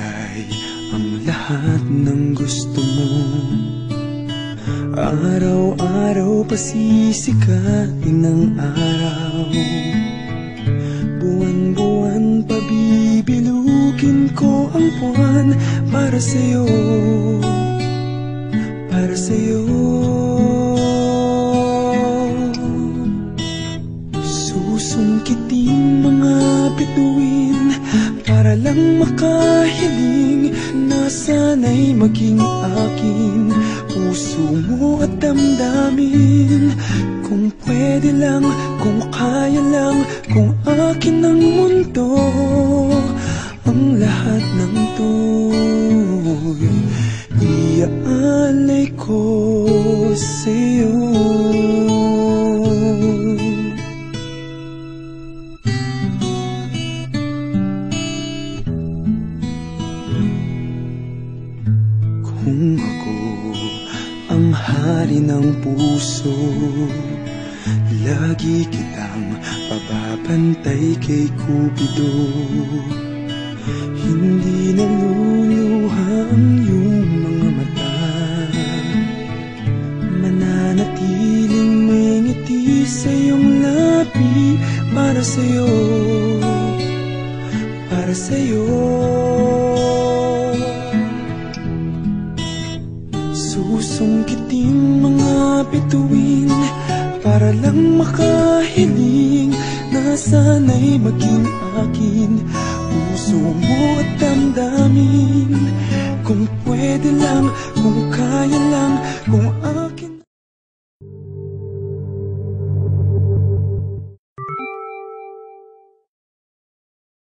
ibigay ang lahat ng gusto mo. Araw-araw pasisikatin ng araw, buwan-buwan pabibilukin ko ang buwan para sa'yo, para sa'yo. Susungkitin mga bituin para lang makahiling na sana'y maging akin puso mo at damdamin. Kung pwede lang, kung kaya lang, kung akin ang mundo, ang lahat ng to'y iaalay ko sa'yo. Kung ako ang hari ng puso, lagi kitang pababantay kay Cupido. Hindi naluluha ang iyong mga mata, mananatiling may ngiti sa iyong labi para sa'yo, para sa'yo. Susungkitin mga bituin para lang makahiling na sana'y maging akin puso mo at damdamin. Kung pwede lang,